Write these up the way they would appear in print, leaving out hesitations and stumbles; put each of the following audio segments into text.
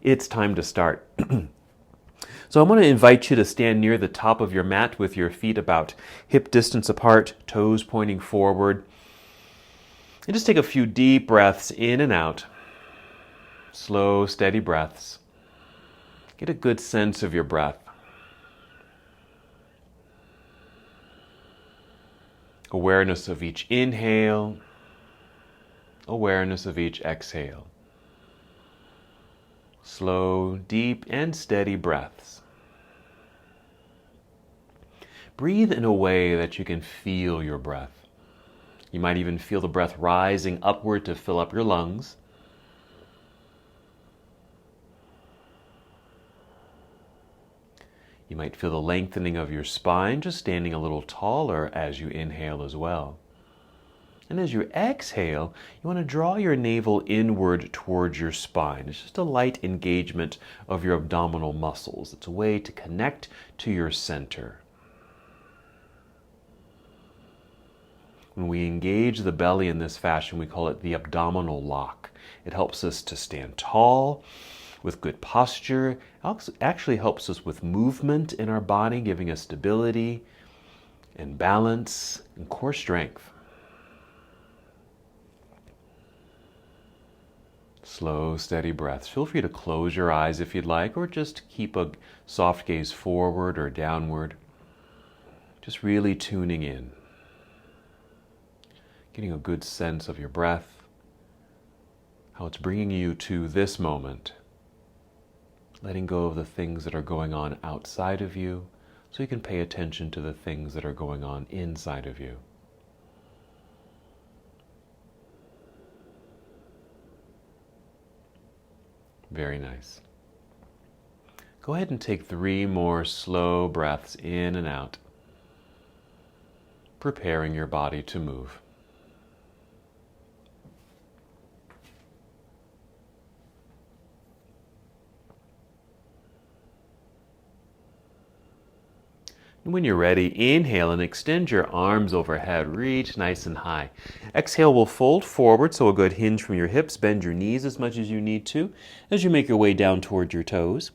It's time to start. So I'm going to invite you to stand near the top of your mat with your feet about hip distance apart, toes pointing forward. And just take a few deep breaths in and out. Slow, steady breaths. Get a good sense of your breath. Awareness of each inhale. Awareness of each exhale. Slow, deep, and steady breaths. Breathe in a way that you can feel your breath. You might even feel the breath rising upward to fill up your lungs. You might feel the lengthening of your spine, just standing a little taller as you inhale as well. And as you exhale, you want to draw your navel inward towards your spine. It's just a light engagement of your abdominal muscles. It's a way to connect to your center. When we engage the belly in this fashion, we call it the abdominal lock. It helps us to stand tall with good posture. It actually helps us with movement in our body, giving us stability and balance and core strength. Slow, steady breaths. Feel free to close your eyes if you'd like, or just keep a soft gaze forward or downward. Just really tuning in. Getting a good sense of your breath, how it's bringing you to this moment. Letting go of the things that are going on outside of you, so you can pay attention to the things that are going on inside of you. Very nice. Go ahead and take 3 more slow breaths in and out, preparing your body to move. And when you're ready, inhale and extend your arms overhead. Reach nice and high. Exhale, we'll fold forward, so a good hinge from your hips. Bend your knees as much as you need to as you make your way down toward your toes.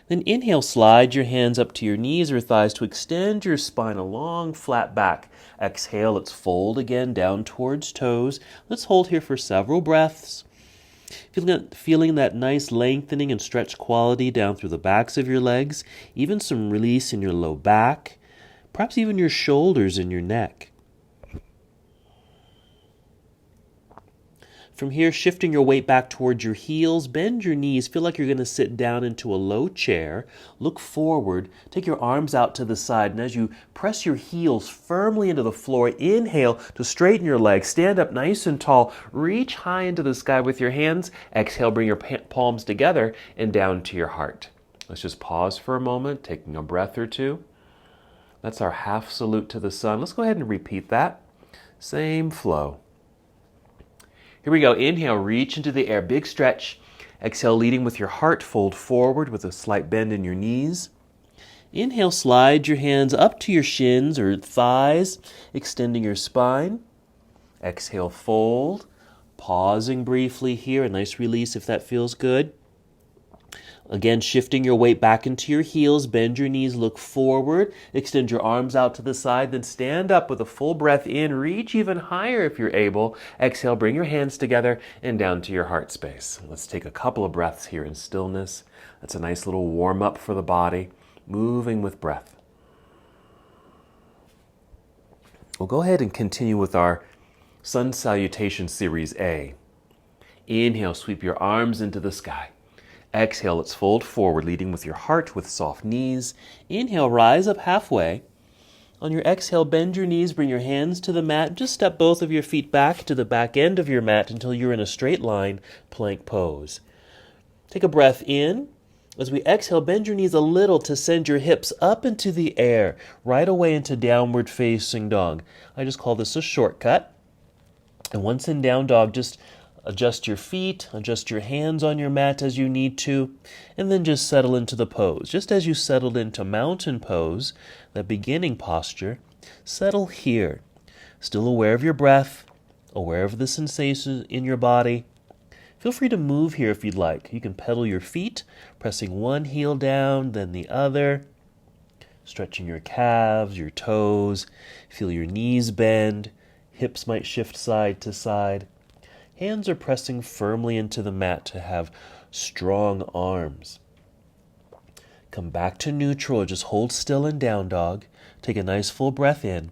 Then inhale, slide your hands up to your knees or thighs to extend your spine, a long, flat back. Exhale, let's fold again down towards toes. Let's hold here for several breaths. Feeling that nice lengthening and stretch quality down through the backs of your legs, even some release in your low back, perhaps even your shoulders and your neck. From here, shifting your weight back towards your heels, bend your knees, feel like you're going to sit down into a low chair, look forward, take your arms out to the side, and as you press your heels firmly into the floor, inhale to straighten your legs, stand up nice and tall, reach high into the sky with your hands, exhale, bring your palms together and down to your heart. Let's just pause for a moment, taking a breath or two. That's our half salute to the sun. Let's go ahead and repeat that. Same flow. Here we go. Inhale, reach into the air, big stretch. Exhale, leading with your heart, fold forward with a slight bend in your knees. Inhale, slide your hands up to your shins or thighs, extending your spine. Exhale, fold. Pausing briefly here, a nice release if that feels good. Again, shifting your weight back into your heels, bend your knees, look forward, extend your arms out to the side, then stand up with a full breath in, reach even higher if you're able. Exhale, bring your hands together and down to your heart space. Let's take a couple of breaths here in stillness. That's a nice little warm up for the body, moving with breath. We'll go ahead and continue with our Sun Salutation Series A. Inhale, sweep your arms into the sky. Exhale, let's fold forward, leading with your heart with soft knees. Inhale, rise up halfway. On your exhale, bend your knees, bring your hands to the mat. Just step both of your feet back to the back end of your mat until you're in a straight line plank pose. Take a breath in. As we exhale, bend your knees a little to send your hips up into the air, right away into downward facing dog. I just call this a shortcut. And once in down dog, just adjust your feet, adjust your hands on your mat as you need to, and then just settle into the pose. Just as you settled into mountain pose, that beginning posture, settle here. Still aware of your breath, aware of the sensations in your body. Feel free to move here if you'd like. You can pedal your feet, pressing one heel down, then the other, stretching your calves, your toes. Feel your knees bend. Hips might shift side to side. Hands are pressing firmly into the mat to have strong arms. Come back to neutral. Just hold still in down dog. Take a nice full breath in.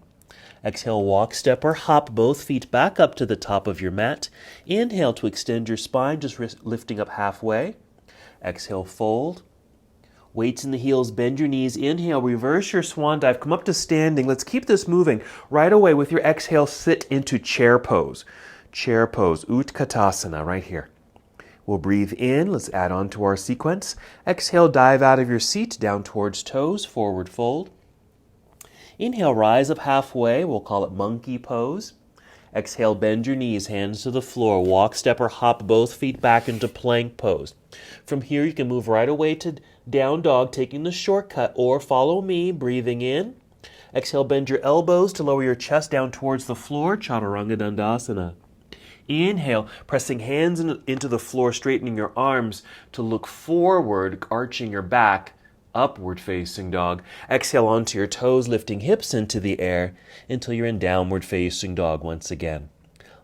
Exhale, walk, step, or hop both feet back up to the top of your mat. Inhale to extend your spine, just lifting up halfway. Exhale, fold. Weights in the heels, bend your knees. Inhale, reverse your swan dive. Come up to standing. Let's keep this moving. Right away with your exhale, sit into chair pose. Chair pose, Utkatasana, right here. We'll breathe in. Let's add on to our sequence. Exhale, dive out of your seat, down towards toes, forward fold. Inhale, rise up halfway. We'll call it monkey pose. Exhale, bend your knees, hands to the floor. Walk, step, or hop both feet back into plank pose. From here, you can move right away to down dog, taking the shortcut, or follow me, breathing in. Exhale, bend your elbows to lower your chest down towards the floor, Chaturanga Dandasana. Inhale, pressing hands into the floor, straightening your arms to look forward, arching your back, upward facing dog. Exhale onto your toes, lifting hips into the air until you're in downward facing dog once again.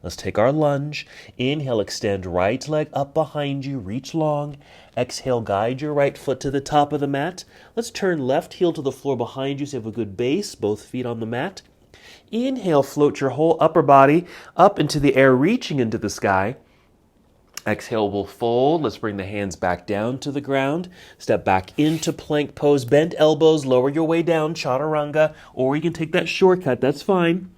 Let's take our lunge. Inhale, extend right leg up behind you, reach long. Exhale, guide your right foot to the top of the mat. Let's turn left heel to the floor behind you so you have a good base, both feet on the mat. Inhale, float your whole upper body up into the air, reaching into the sky. Exhale, we'll fold. Let's bring the hands back down to the ground. Step back into plank pose. Bend elbows, lower your way down, Chaturanga, or you can take that shortcut, that's fine.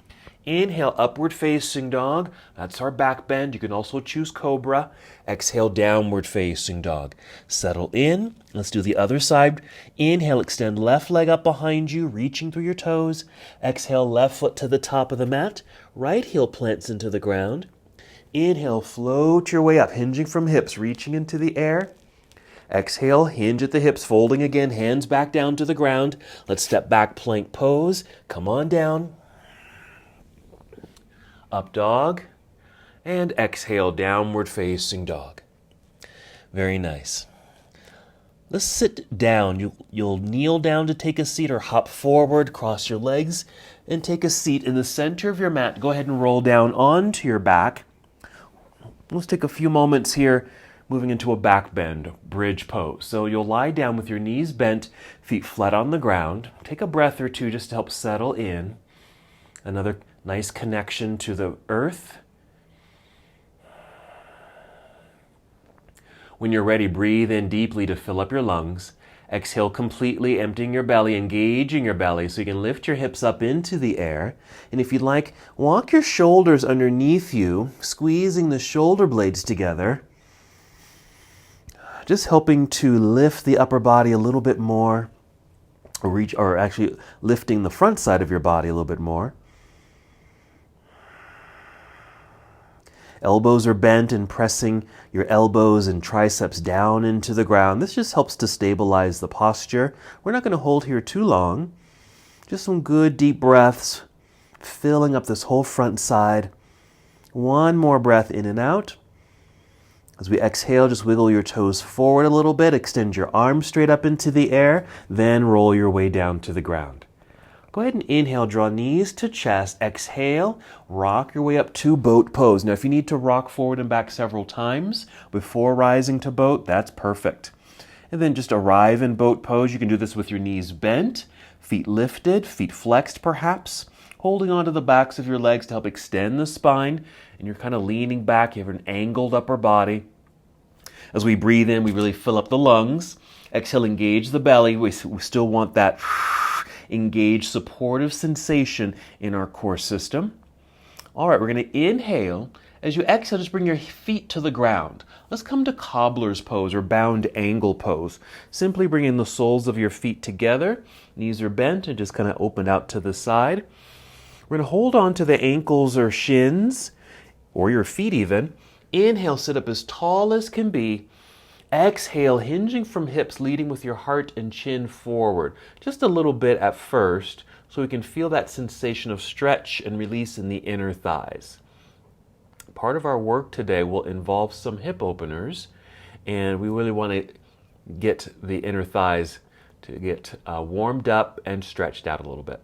Inhale, upward facing dog. That's our back bend. You can also choose cobra. Exhale, downward facing dog. Settle in. Let's do the other side. Inhale, extend left leg up behind you, reaching through your toes. Exhale, left foot to the top of the mat. Right heel plants into the ground. Inhale, float your way up, hinging from hips, reaching into the air. Exhale, hinge at the hips, folding again, hands back down to the ground. Let's step back, plank pose. Come on down. Up dog, and exhale, downward facing dog. Very nice. Let's sit down. You'll kneel down to take a seat or hop forward, cross your legs, and take a seat in the center of your mat. Go ahead and roll down onto your back. Let's take a few moments here, moving into a back bend, bridge pose. So you'll lie down with your knees bent, feet flat on the ground. Take a breath or two just to help settle in. Another nice connection to the earth. When you're ready, breathe in deeply to fill up your lungs. Exhale completely, emptying your belly, engaging your belly so you can lift your hips up into the air. And if you'd like, walk your shoulders underneath you, squeezing the shoulder blades together. Just helping to lift the upper body a little bit more, or actually lifting the front side of your body a little bit more. Elbows are bent and pressing your elbows and triceps down into the ground. This just helps to stabilize the posture. We're not going to hold here too long. Just some good deep breaths, filling up this whole front side. One more breath in and out. As we exhale, just wiggle your toes forward a little bit. Extend your arms straight up into the air. Then roll your way down to the ground. Go ahead and inhale, draw knees to chest. Exhale, rock your way up to boat pose. Now, if you need to rock forward and back several times before rising to boat, that's perfect. And then just arrive in boat pose. You can do this with your knees bent, feet lifted, feet flexed perhaps, holding onto the backs of your legs to help extend the spine. And you're kind of leaning back. You have an angled upper body. As we breathe in, we really fill up the lungs. Exhale, engage the belly. We still want that engage supportive sensation in our core system. All right, we're going to inhale. As you exhale, just bring your feet to the ground. Let's come to cobbler's pose or bound angle pose. Simply bringing the soles of your feet together. Knees are bent and just kind of open out to the side. We're going to hold on to the ankles or shins, or your feet even. Inhale, sit up as tall as can be. Exhale, hinging from hips, leading with your heart and chin forward. Just a little bit at first, so we can feel that sensation of stretch and release in the inner thighs. Part of our work today will involve some hip openers, and we really want to get the inner thighs to get warmed up and stretched out a little bit.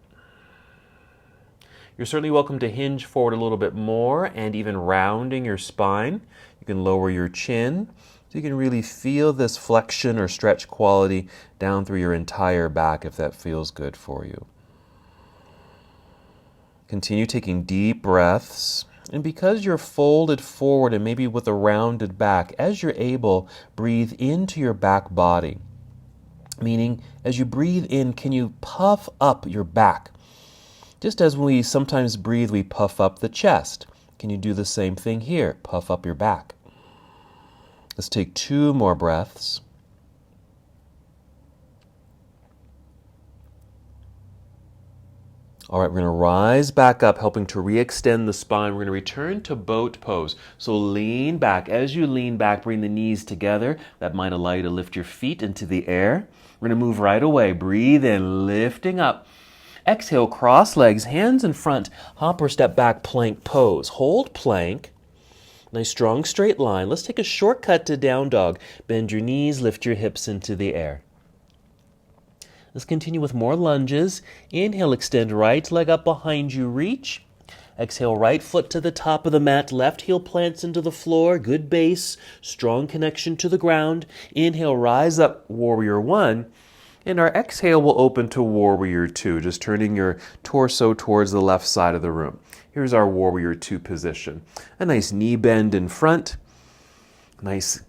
You're certainly welcome to hinge forward a little bit more and even rounding your spine. You can lower your chin so you can really feel this flexion or stretch quality down through your entire back if that feels good for you. Continue taking deep breaths. And because you're folded forward and maybe with a rounded back, as you're able, breathe into your back body. Meaning, as you breathe in, can you puff up your back? Just as when we sometimes breathe, we puff up the chest. Can you do the same thing here? Puff up your back. Let's take 2 more breaths. All right, we're going to rise back up, helping to re-extend the spine. We're going to return to boat pose. So lean back. As you lean back, bring the knees together. That might allow you to lift your feet into the air. We're going to move right away. Breathe in, lifting up. Exhale, cross legs, hands in front, hop or step back, plank pose. Hold plank. Nice strong straight line. Let's take a shortcut to down dog. Bend your knees, lift your hips into the air. Let's continue with more lunges. Inhale, extend right leg up behind you, reach. Exhale, right foot to the top of the mat, left heel plants into the floor, good base, strong connection to the ground. Inhale, rise up, warrior 1. And our exhale will open to warrior 2, just turning your torso towards the left side of the room. Here's our warrior 2 position. A nice knee bend in front. Nice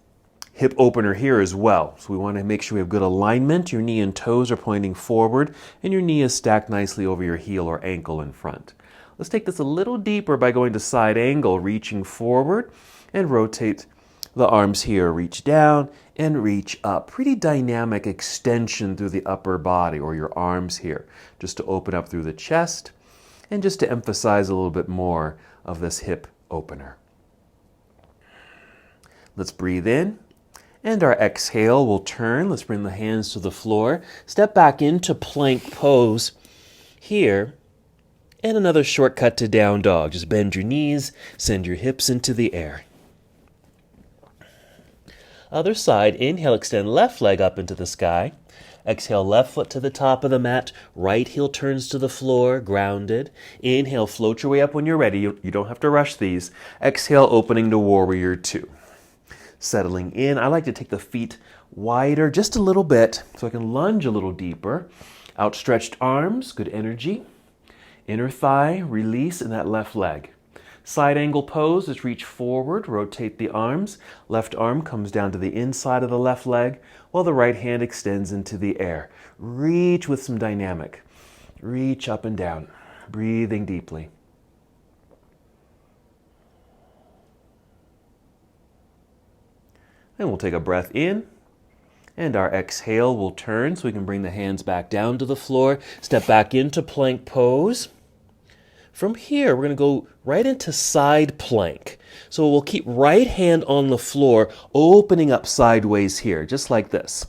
hip opener here as well. So we want to make sure we have good alignment. Your knee and toes are pointing forward, and your knee is stacked nicely over your heel or ankle in front. Let's take this a little deeper by going to side angle, reaching forward, and rotate the arms here. Reach down and reach up. Pretty dynamic extension through the upper body or your arms here, just to open up through the chest and just to emphasize a little bit more of this hip opener. Let's breathe in, and our exhale will turn. Let's bring the hands to the floor. Step back into plank pose here, and another shortcut to down dog. Just bend your knees, send your hips into the air. Other side, inhale, extend left leg up into the sky. Exhale, left foot to the top of the mat. Right heel turns to the floor, grounded. Inhale, float your way up when you're ready. You don't have to rush these. Exhale, opening to warrior 2. Settling in, I like to take the feet wider just a little bit so I can lunge a little deeper. Outstretched arms, good energy. Inner thigh, release in that left leg. Side angle pose is reach forward, rotate the arms. Left arm comes down to the inside of the left leg, while the right hand extends into the air. Reach with some dynamic. Reach up and down, breathing deeply. And we'll take a breath in, and our exhale will turn so we can bring the hands back down to the floor. Step back into plank pose. From here, we're going to go right into side plank. So we'll keep right hand on the floor, opening up sideways here, just like this.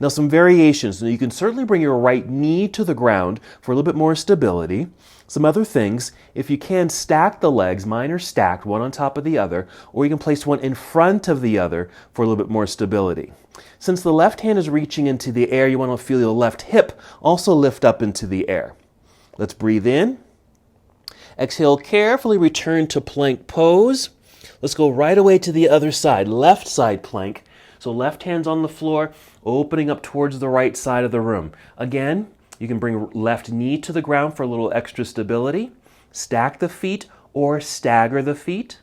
Now some variations. Now you can certainly bring your right knee to the ground for a little bit more stability. Some other things, if you can, stack the legs. Mine are stacked, one on top of the other, or you can place one in front of the other for a little bit more stability. Since the left hand is reaching into the air, you want to feel your left hip also lift up into the air. Let's breathe in. Exhale, carefully return to plank pose. Let's go right away to the other side, left side plank. So left hand's on the floor, opening up towards the right side of the room. Again, you can bring left knee to the ground for a little extra stability. Stack the feet or stagger the feet.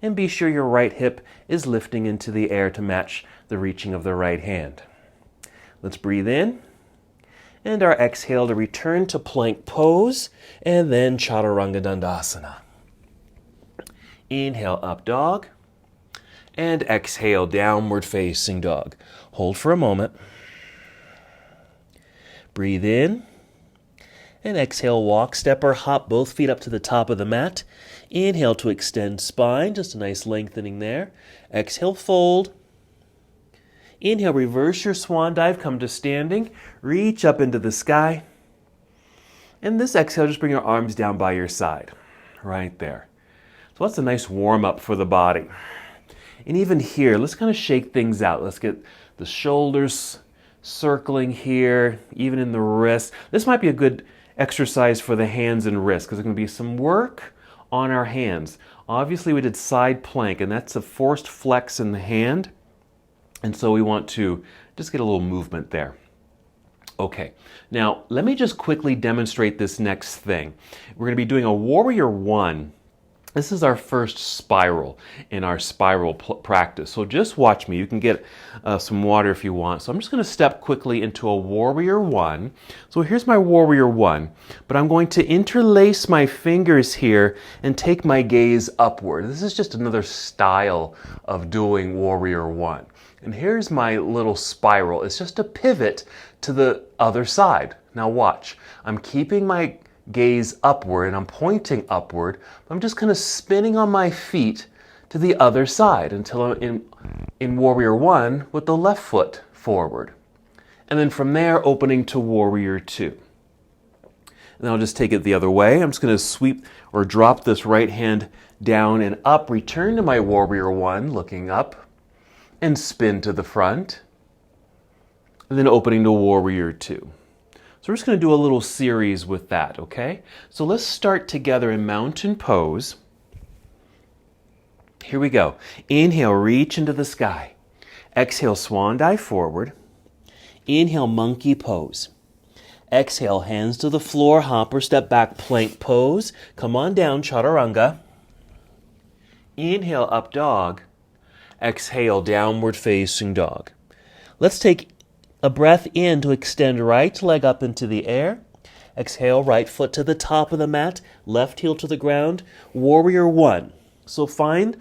And be sure your right hip is lifting into the air to match the reaching of the right hand. Let's breathe in. And our exhale to return to plank pose, and then Chaturanga Dandasana. Inhale, up dog, and exhale, downward facing dog. Hold for a moment. Breathe in, and exhale, walk, step, or hop both feet up to the top of the mat. Inhale to extend spine, just a nice lengthening there. Exhale, fold. Inhale, reverse your swan dive, come to standing, reach up into the sky. And this exhale, just bring your arms down by your side, right there. So So that's a nice warm up for the body. And even here, let's kind of shake things out. Let's get the shoulders circling here, even in the wrists. This might be a good exercise for the hands and wrists because there's going to be some work on our hands. Obviously, we did side plank, and that's a forced flex in the hand. And so we want to just get a little movement there. Okay, now let me just quickly demonstrate this next thing. We're going to be doing a Warrior One. This is our first spiral in our spiral practice. So just watch me. You can get some water if you want. So I'm just going to step quickly into a Warrior One. So here's my Warrior One, but I'm going to interlace my fingers here and take my gaze upward. This is just another style of doing Warrior One. And here's my little spiral. It's just a pivot to the other side. Now watch. I'm keeping my gaze upward and I'm pointing upward. I'm just kind of spinning on my feet to the other side until I'm in Warrior One with the left foot forward. And then from there, opening to Warrior Two. And I'll just take it the other way. I'm just going to sweep or drop this right hand down and up, return to my Warrior One, looking up, and spin to the front. And then opening to Warrior Two. So we're just going to do a little series with that, okay? So let's start together in mountain pose. Here we go. Inhale, reach into the sky. Exhale, swan dive forward. Inhale, monkey pose. Exhale, hands to the floor, hop or step back, plank pose. Come on down, chaturanga. Inhale, up dog. Exhale, downward facing dog. Let's take a breath in to extend right leg up into the air. Exhale, right foot to the top of the mat, left heel to the ground. Warrior One. So find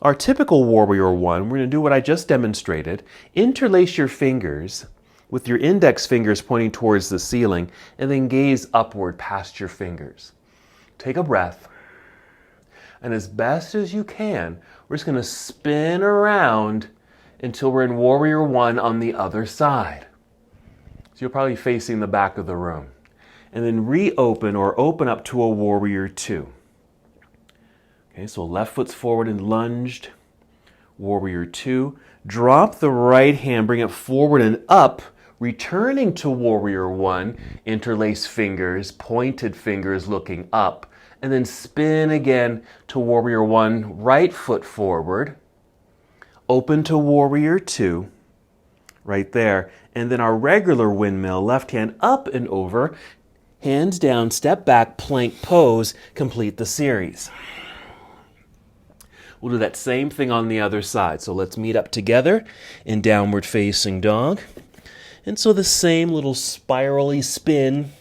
our typical Warrior One. We're going to do what I just demonstrated. Interlace your fingers with your index fingers pointing towards the ceiling and then gaze upward past your fingers. Take a breath. And as best as you can, we're just going to spin around until we're in Warrior One on the other side. So you're probably facing the back of the room. And then reopen or open up to a Warrior Two. Okay, so left foot's forward and lunged. Warrior Two. Drop the right hand, bring it forward and up, returning to Warrior One. Interlace fingers, pointed fingers looking up. And then spin again to Warrior One, right foot forward. Open to Warrior Two, right there. And then our regular windmill, left hand up and over, hands down, step back, plank pose, complete the series. We'll do that same thing on the other side. So let's meet up together in downward facing dog. And so the same little spirally spin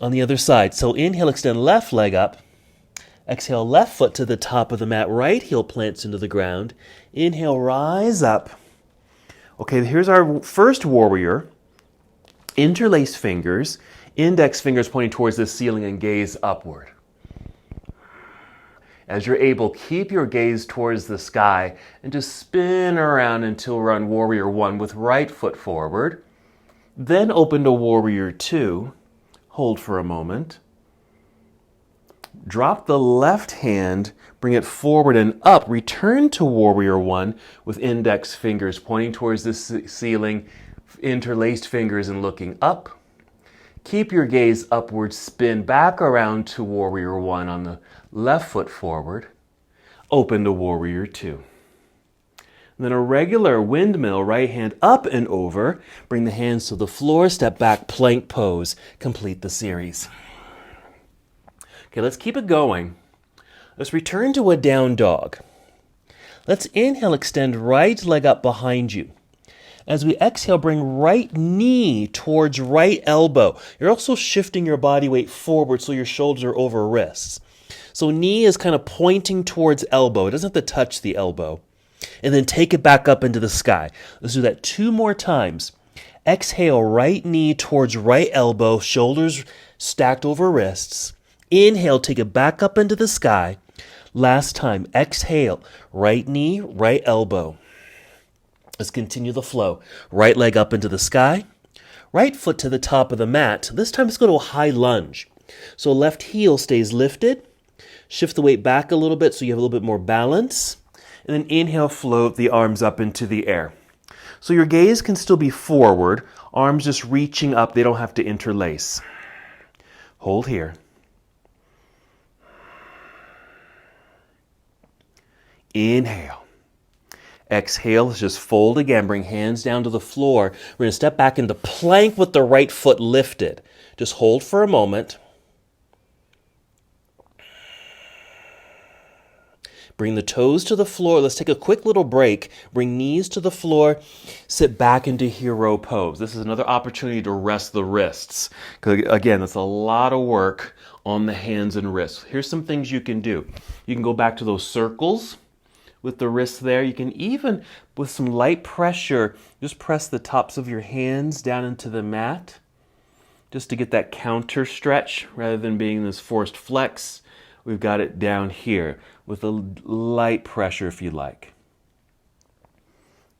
on the other side. So inhale, extend left leg up. Exhale, left foot to the top of the mat. Right heel plants into the ground. Inhale, rise up. Okay, here's our first warrior. Interlace fingers. Index fingers pointing towards the ceiling and gaze upward. As you're able, keep your gaze towards the sky and just spin around until we're on Warrior One with right foot forward. Then open to Warrior Two. Hold for a moment. Drop the left hand, bring it forward and up. Return to Warrior One with index fingers pointing towards the ceiling, interlaced fingers and looking up. Keep your gaze upward, spin back around to Warrior One on the left foot forward. Open to Warrior Two. And then a regular windmill, right hand up and over. Bring the hands to the floor, step back, plank pose. Complete the series. Okay, let's keep it going. Let's return to a down dog. Let's inhale, extend right leg up behind you. As we exhale, bring right knee towards right elbow. You're also shifting your body weight forward so your shoulders are over wrists. So knee is kind of pointing towards elbow. It doesn't have to touch the elbow. And then take it back up into the sky. Let's do that 2 more times. Exhale, right knee towards right elbow, shoulders stacked over wrists. Inhale, take it back up into the sky. Last time, exhale, right knee, right elbow. Let's continue the flow. Right leg up into the sky. Right foot to the top of the mat. This time let's go to a high lunge. So left heel stays lifted. Shift the weight back a little bit so you have a little bit more balance. And then inhale, float the arms up into the air. So your gaze can still be forward, arms just reaching up. They don't have to interlace. Hold here. Inhale. Exhale, let's just fold again. Bring hands down to the floor. We're going to step back into plank with the right foot lifted. Just hold for a moment. Bring the toes to the floor. Let's take a quick little break. Bring knees to the floor. Sit back into hero pose. This is another opportunity to rest the wrists. Because again, that's a lot of work on the hands and wrists. Here's some things you can do. You can go back to those circles with the wrists there. You can even, with some light pressure, just press the tops of your hands down into the mat, just to get that counter stretch rather than being this forced flex. We've got it down here with a light pressure if you like.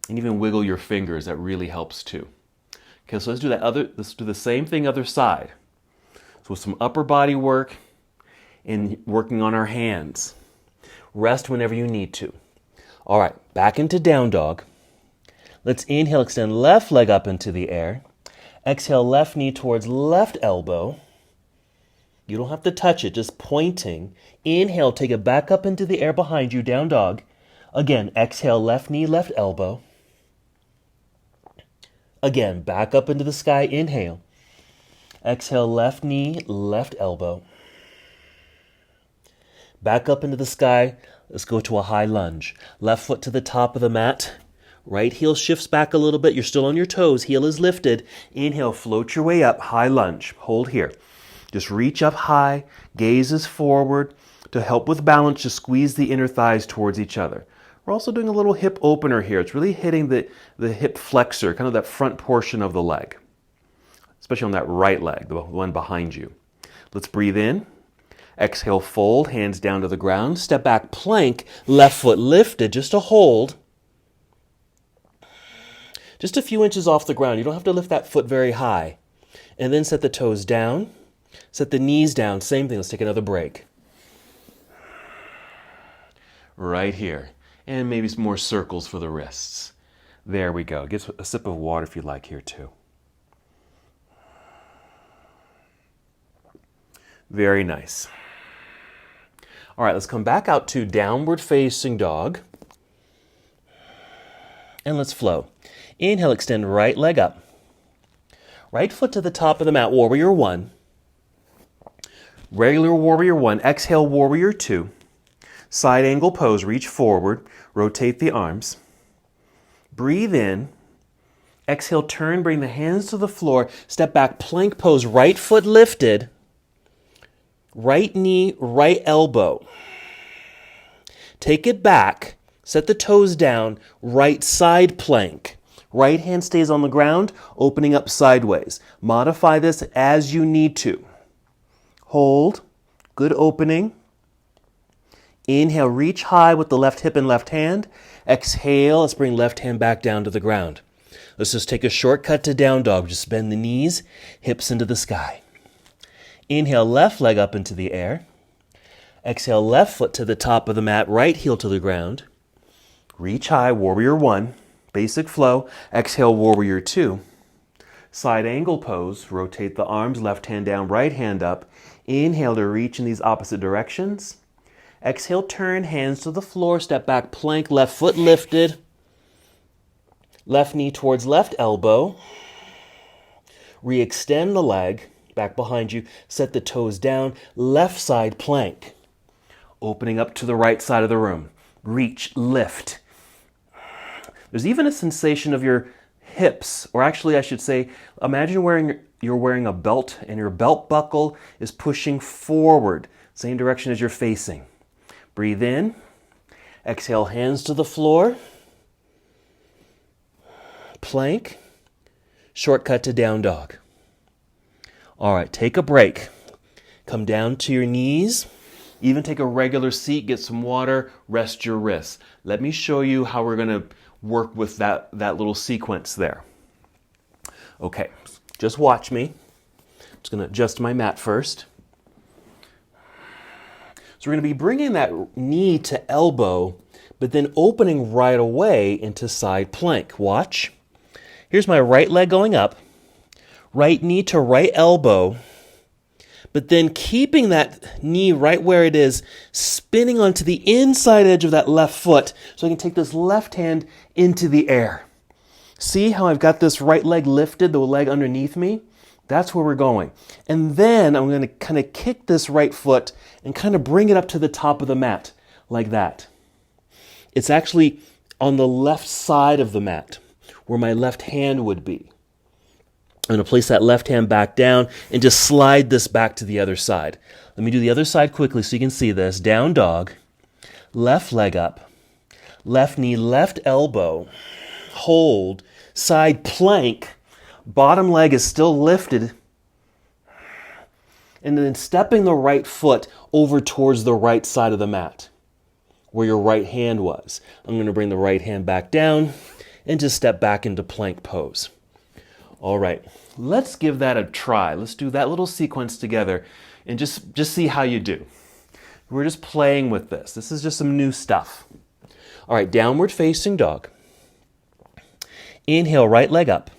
And even wiggle your fingers, that really helps too. Okay, so let's do the same thing other side. So with some upper body work and working on our hands. Rest whenever you need to. All right, back into down dog. Let's inhale, extend left leg up into the air. Exhale, left knee towards left elbow. You don't have to touch it, just pointing. Inhale, take it back up into the air behind you, down dog. Again, exhale, left knee, left elbow. Again, back up into the sky, inhale. Exhale, left knee, left elbow. Back up into the sky. Let's go to a high lunge. Left foot to the top of the mat. Right heel shifts back a little bit. You're still on your toes. Heel is lifted. Inhale, float your way up. High lunge. Hold here. Just reach up high. Gaze is forward. To help with balance, just squeeze the inner thighs towards each other. We're also doing a little hip opener here. It's really hitting the hip flexor, kind of that front portion of the leg, especially on that right leg, the one behind you. Let's breathe in. Exhale, fold, hands down to the ground. Step back, plank, left foot lifted, just a hold. Just a few inches off the ground. You don't have to lift that foot very high. And then set the toes down. Set the knees down. Same thing. Let's take another break. Right here. And maybe some more circles for the wrists. There we go. Get a sip of water if you like here too. Very nice. All right, let's come back out to downward facing dog. And let's flow. Inhale, extend right leg up. Right foot to the top of the mat, warrior one. Regular warrior one. Exhale, warrior two. Side angle pose, reach forward. Rotate the arms. Breathe in. Exhale, turn, bring the hands to the floor. Step back, plank pose, right foot lifted. Right knee, right elbow. Take it back. Set the toes down. Right side plank. Right hand stays on the ground, opening up sideways. Modify this as you need to. Hold. Good opening. Inhale, reach high with the left hip and left hand. Exhale, let's bring left hand back down to the ground. Let's just take a shortcut to down dog. Just bend the knees, hips into the sky. Inhale, left leg up into the air. Exhale, left foot to the top of the mat, right heel to the ground. Reach high, warrior one. Basic flow. Exhale, warrior two. Side angle pose. Rotate the arms, left hand down, right hand up. Inhale to reach in these opposite directions. Exhale, turn, hands to the floor, step back, plank, left foot lifted. Left knee towards left elbow. Re-extend the leg. Back behind you, set the toes down, left side plank. Opening up to the right side of the room. Reach, lift. There's even a sensation of your hips, or actually I should say, imagine you're wearing a belt and your belt buckle is pushing forward, same direction as you're facing. Breathe in. Exhale, hands to the floor. Plank. Shortcut to down dog. All right, take a break. Come down to your knees. Even take a regular seat, get some water, rest your wrists. Let me show you how we're going to work with that little sequence there. Okay, just watch me. I'm just going to adjust my mat first. So So we're going to be bringing that knee to elbow, but then opening right away into side plank. Watch. Here's my right leg going up, right knee to right elbow, but then keeping that knee right where it is, spinning onto the inside edge of that left foot so I can take this left hand into the air. See how I've got this right leg lifted, the leg underneath me? That's where we're going. And then I'm going to kind of kick this right foot and kind of bring it up to the top of the mat, like that. It's actually on the left side of the mat, where my left hand would be. I'm going to place that left hand back down and just slide this back to the other side. Let me do the other side quickly so you can see this. Down dog, left leg up, left knee, left elbow, hold, side plank, bottom leg is still lifted, and then stepping the right foot over towards the right side of the mat, where your right hand was. I'm going to bring the right hand back down and just step back into plank pose. All right, let's give that a try. Let's do that little sequence together and just see how you do. We're just playing with this. This is just some new stuff. All right, downward facing dog. Inhale, right leg up.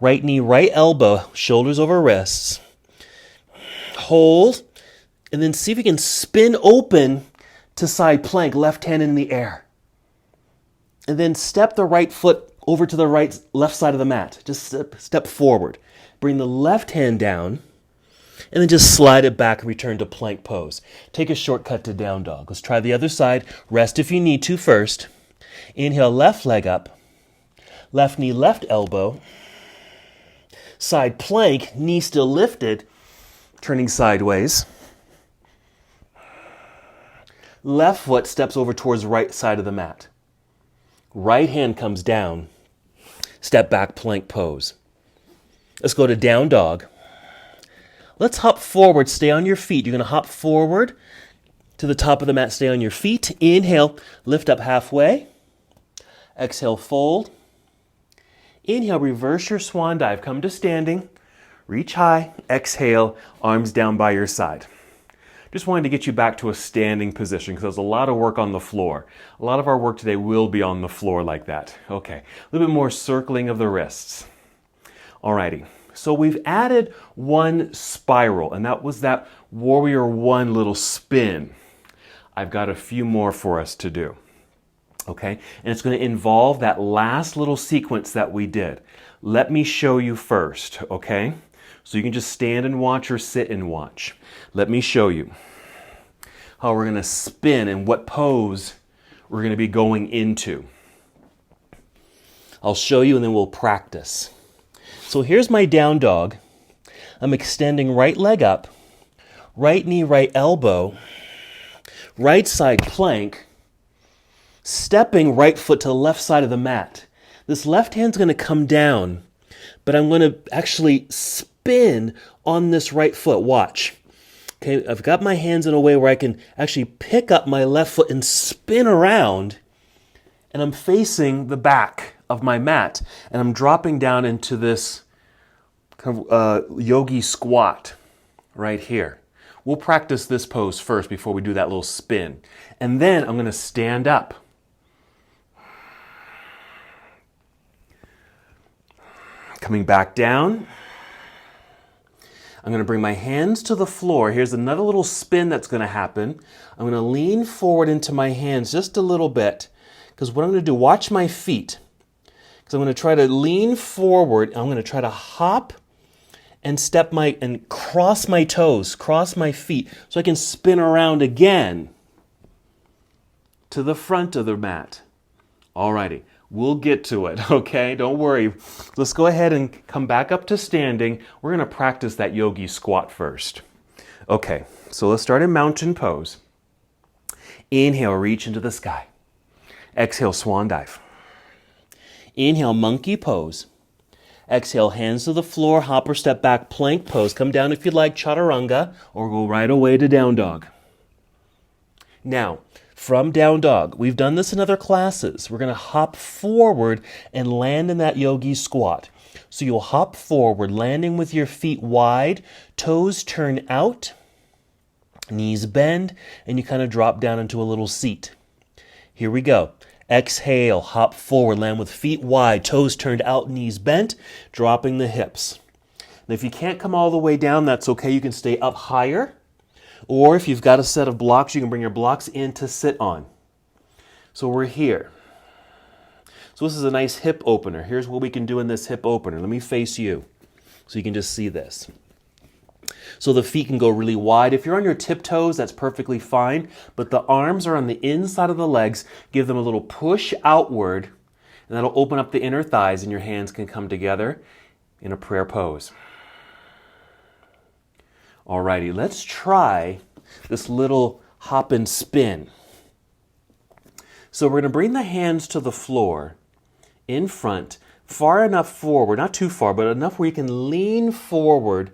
Right knee, right elbow, shoulders over wrists. Hold, and then see if you can spin open to side plank, left hand in the air. And then step the right foot over to the left side of the mat. Just step forward. Bring the left hand down, and then just slide it back and return to plank pose. Take a shortcut to down dog. Let's try the other side. Rest if you need to first. Inhale, left leg up. Left knee, left elbow. Side plank, knee still lifted, turning sideways. Left foot steps over towards the right side of the mat. Right hand comes down. Step back, plank pose. Let's go to down dog. Let's hop forward, stay on your feet. You're going to hop forward to the top of the mat, stay on your feet. Inhale, lift up halfway. Exhale, fold. Inhale, reverse your swan dive. Come to standing. Reach high. Exhale, arms down by your side. Just wanted to get you back to a standing position because there's a lot of work on the floor. A lot of our work today will be on the floor like that. Okay, a little bit more circling of the wrists. Alrighty, so we've added one spiral, and that was that Warrior One little spin. I've got a few more for us to do. Okay, and it's going to involve that last little sequence that we did. Let me show you first, okay? So you can just stand and watch or sit and watch. Let me show you how we're going to spin and what pose we're going to be going into. I'll show you and then we'll practice. So here's my down dog. I'm extending right leg up, right knee, right elbow, right side plank, stepping right foot to the left side of the mat. This left hand's going to come down, but I'm going to actually spin on this right foot. Watch. Okay, I've got my hands in a way where I can actually pick up my left foot and spin around, and I'm facing the back of my mat, and I'm dropping down into this kind of yogi squat right here. We'll practice this pose first before we do that little spin. And then I'm going to stand up. Coming back down. I'm going to bring my hands to the floor. Here's another little spin that's going to happen. I'm going to lean forward into my hands just a little bit, because what I'm going to do, watch my feet. Because I'm going to try to lean forward. I'm going to try to hop and and cross my toes, cross my feet, so I can spin around again to the front of the mat. Alrighty. We'll get to it, okay? Don't worry. Let's go ahead and come back up to standing. We're going to practice that yogi squat first. Okay, so let's start in mountain pose. Inhale, reach into the sky. Exhale, swan dive. Inhale, monkey pose. Exhale, hands to the floor, hop or step back, plank pose. Come down if you'd like, chaturanga, or go right away to down dog. Now, from down dog, we've done this in other classes. We're going to hop forward and land in that yogi squat. So you'll hop forward, landing with your feet wide, toes turn out, Knees bend, and you kind of drop down into a little seat. Here we go. Exhale, hop forward, land with feet wide, toes turned out, knees bent, dropping the hips. And if you can't come all the way down, that's okay. You can stay up higher. Or if you've got a set of blocks, you can bring your blocks in to sit on. So we're here. So this is a nice hip opener. Here's what we can do in this hip opener. Let me face you so you can just see this. So the feet can go really wide. If you're on your tiptoes, that's perfectly fine. But the arms are on the inside of the legs. Give them a little push outward, and that'll open up the inner thighs, and your hands can come together in a prayer pose. Alrighty, let's try this little hop and spin. So we're going to bring the hands to the floor in front, far enough forward, not too far, but enough where you can lean forward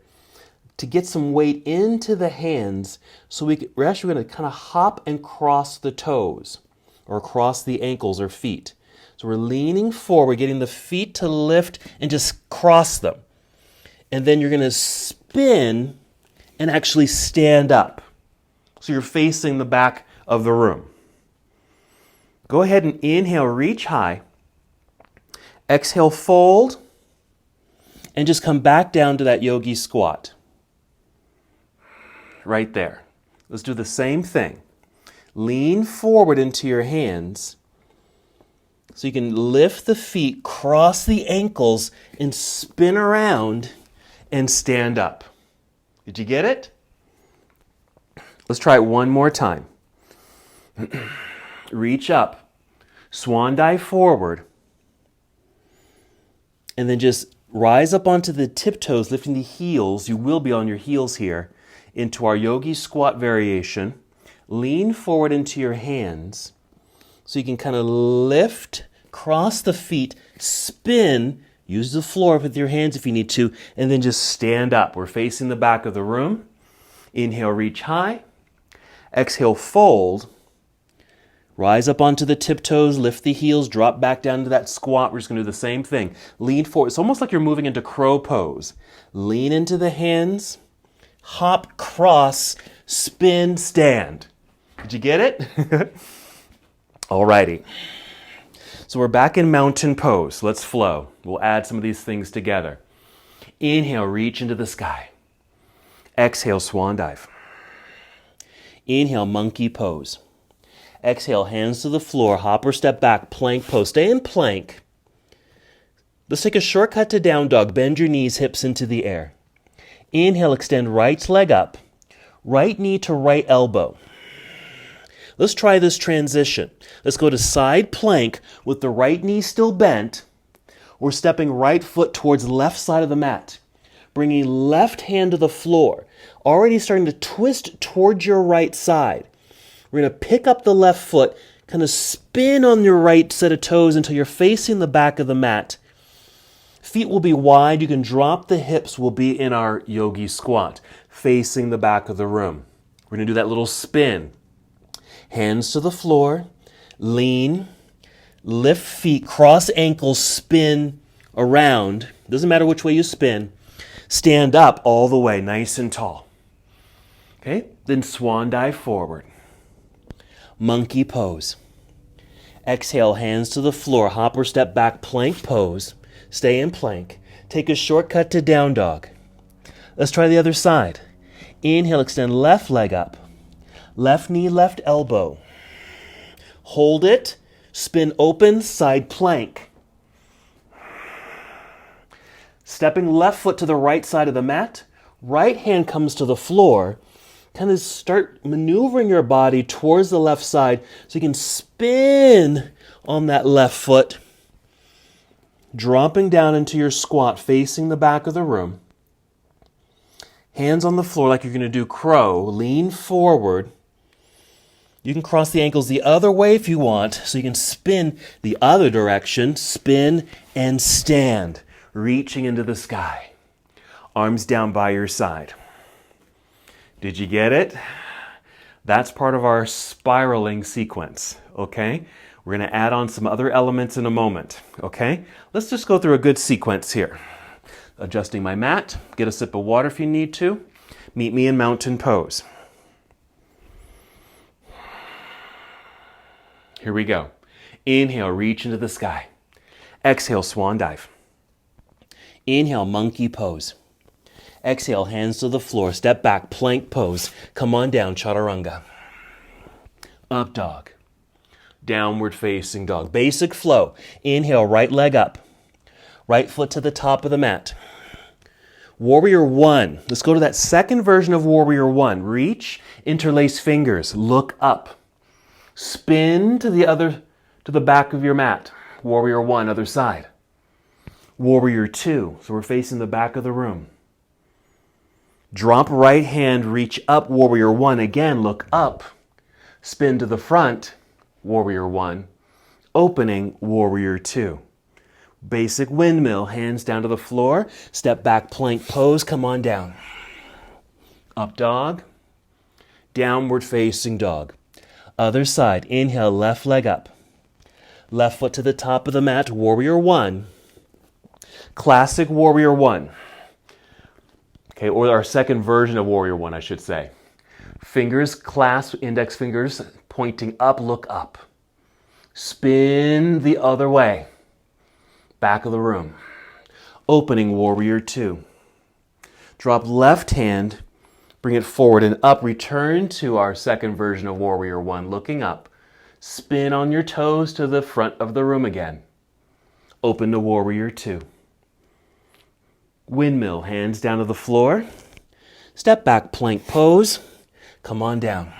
to get some weight into the hands. So we're actually going to kind of hop and cross the toes or across the ankles or feet. So we're leaning forward, getting the feet to lift and just cross them. And then you're going to spin and actually stand up. So you're facing the back of the room. Go ahead and inhale, reach high. Exhale, fold. And just come back down to that yogi squat. Right there. Let's do the same thing. Lean forward into your hands so you can lift the feet, cross the ankles, and spin around and stand up. Did you get it? Let's try it one more time. Reach up, swan dive forward, and then just rise up onto the tiptoes, lifting the heels. You will be on your heels here into our yogi squat variation. Lean forward into your hands so you can kind of lift, cross the feet, spin, use the floor with your hands if you need to, and then just stand up. We're facing the back of the room. Inhale, reach high. Exhale, fold. Rise up onto the tiptoes, lift the heels, drop back down to that squat. We're just going to do the same thing. Lean forward. It's almost like you're moving into crow pose. Lean into the hands, hop, cross, spin, stand. Did you get it? Alrighty. So we're back in mountain pose. Let's flow. We'll add some of these things together. Inhale, reach into the sky. Exhale, swan dive. Inhale, monkey pose. Exhale, hands to the floor, hop or step back, plank pose. Stay in plank. Let's take a shortcut to down dog. Bend your knees, hips into the air. Inhale, extend right leg up. Right knee to right elbow. Let's try this transition. Let's go to side plank with the right knee still bent. We're stepping right foot towards left side of the mat. Bringing left hand to the floor. Already starting to twist towards your right side. We're going to pick up the left foot, kind of spin on your right set of toes until you're facing the back of the mat. Feet will be wide. You can drop the hips. We'll be in our yogi squat, facing the back of the room. We're going to do that little spin. Hands to the floor, lean, lift feet, cross ankles, spin around. Doesn't matter which way you spin. Stand up all the way, nice and tall. Okay, then swan dive forward. Monkey pose. Exhale, hands to the floor, hop or step back, plank pose. Stay in plank. Take a shortcut to down dog. Let's try the other side. Inhale, extend left leg up. Left knee, left elbow. Hold it. Spin open, side plank. Stepping left foot to the right side of the mat. Right hand comes to the floor. Kind of start maneuvering your body towards the left side so you can spin on that left foot. Dropping down into your squat, facing the back of the room. Hands on the floor like you're going to do crow. Lean forward. You can cross the ankles the other way if you want, so you can spin the other direction. Spin and stand, reaching into the sky. Arms down by your side. Did you get it? That's part of our spiraling sequence, okay? We're going to add on some other elements in a moment, okay? Let's just go through a good sequence here. Adjusting my mat. Get a sip of water if you need to. Meet me in mountain pose. Here we go. Inhale, reach into the sky. Exhale, swan dive. Inhale, monkey pose. Exhale, hands to the floor. Step back, plank pose. Come on down, chaturanga. Up dog. Downward facing dog. Basic flow. Inhale, right leg up. Right foot to the top of the mat. Warrior one. Let's go to that second version of Warrior one. Reach, interlace fingers, look up. Spin to the back of your mat. Warrior one, other side. Warrior two. So we're facing the back of the room. Drop right hand, reach up, Warrior one. Again, look up. Spin to the front, Warrior one. Opening, Warrior two. Basic windmill, hands down to the floor. Step back, plank pose, come on down. Up dog. Downward facing dog. Other side, inhale, left leg up. Left foot to the top of the mat, Warrior one. Classic Warrior one. Okay, or our second version of Warrior one, I should say. Fingers clasp, index fingers pointing up, look up. Spin the other way. Back of the room. Opening Warrior two. Drop left hand, bring it forward and up. Return to our second version of Warrior one, looking up. Spin on your toes to the front of the room again. Open to Warrior two. Windmill, hands down to the floor. Step back, plank pose. Come on down.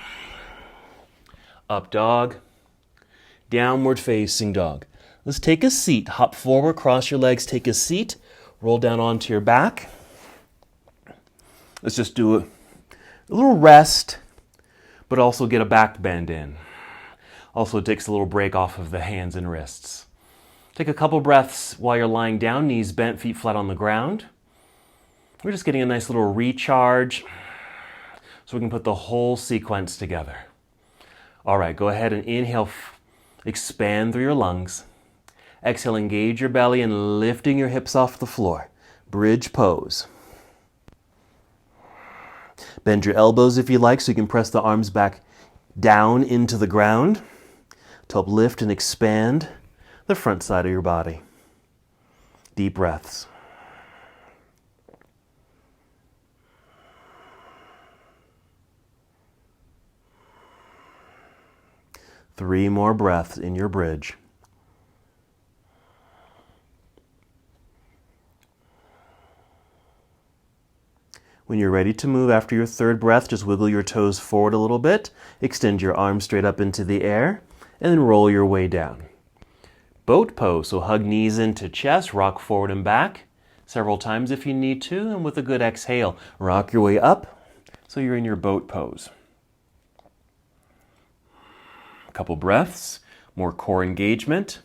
Up dog. Downward facing dog. Let's take a seat. Hop forward, cross your legs, take a seat. Roll down onto your back. Let's just do a little rest, but also get a back bend in. Also takes a little break off of the hands and wrists. Take a couple breaths while you're lying down, knees bent, feet flat on the ground. We're just getting a nice little recharge so we can put the whole sequence together. All right, go ahead and inhale, expand through your lungs. Exhale, engage your belly and lifting your hips off the floor. Bridge pose. Bend your elbows if you like so you can press the arms back down into the ground to help lift and expand the front side of your body. Deep breaths. Three more breaths in your bridge. When you're ready to move after your third breath, just wiggle your toes forward a little bit, extend your arms straight up into the air, and then roll your way down. Boat pose, so hug knees into chest, rock forward and back several times if you need to, and with a good exhale, rock your way up so you're in your boat pose. A couple breaths, more core engagement.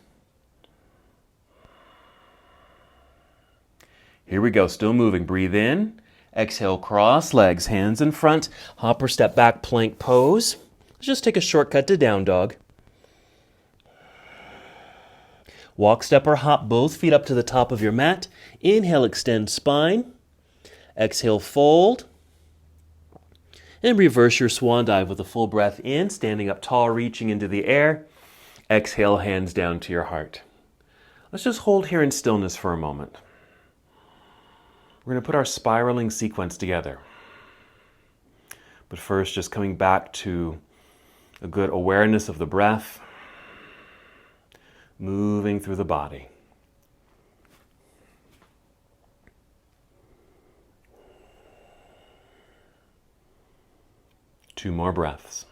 Here we go, still moving. Breathe in. Exhale, cross legs, hands in front, hop or step back, plank pose. Let's just take a shortcut to down dog. Walk, step, or hop both feet up to the top of your mat. Inhale, extend spine. Exhale, fold. And reverse your swan dive with a full breath in, standing up tall, reaching into the air. Exhale, hands down to your heart. Let's just hold here in stillness for a moment. We're going to put our spiraling sequence together. But first, just coming back to a good awareness of the breath, moving through the body. Two more breaths.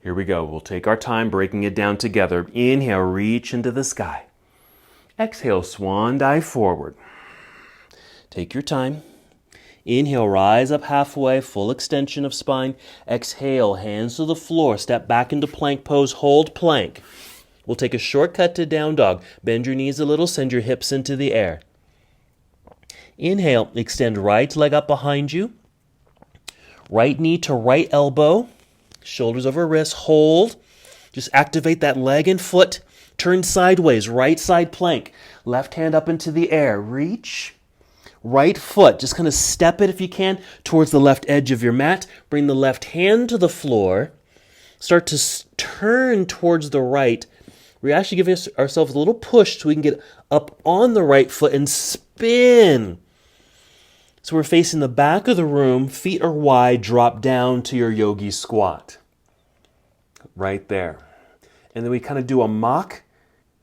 Here we go. We'll take our time breaking it down together. Inhale, reach into the sky. Exhale, swan dive forward. Take your time. Inhale, rise up halfway, full extension of spine. Exhale, hands to the floor. Step back into plank pose, hold plank. We'll take a shortcut to down dog. Bend your knees a little, send your hips into the air. Inhale, extend right leg up behind you. Right knee to right elbow. Shoulders over wrists, hold. Just activate that leg and foot. Turn sideways, right side plank. Left hand up into the air. Reach right foot, just kind of step it if you can towards the left edge of your mat. Bring the left hand to the floor. Start to turn towards the right. We're actually giving ourselves a little push so we can get up on the right foot and spin. So we're facing the back of the room, feet are wide, drop down to your yogi squat. Right there. And then we kind of do a mock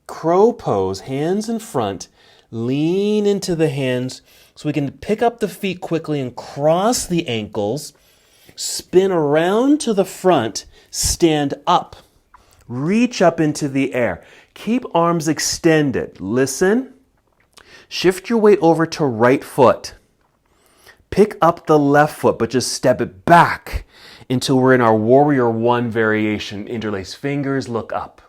crow pose, hands in front, lean into the hands so we can pick up the feet quickly and cross the ankles, spin around to the front, stand up, reach up into the air. Keep arms extended. Listen. Shift your weight over to right foot. Pick up the left foot, but just step it back until we're in our Warrior One variation. Interlace fingers, look up.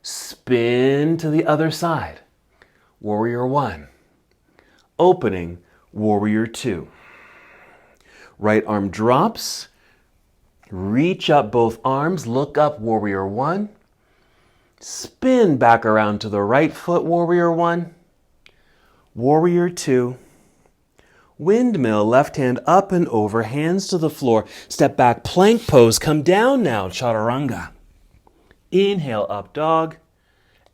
Spin to the other side. Warrior One. Opening, Warrior Two. Right arm drops. Reach up both arms, look up, Warrior One. Spin back around to the right foot, Warrior One. Warrior Two. Windmill, left hand up and over, hands to the floor. Step back, plank pose. Come down now, chaturanga. Inhale, up dog.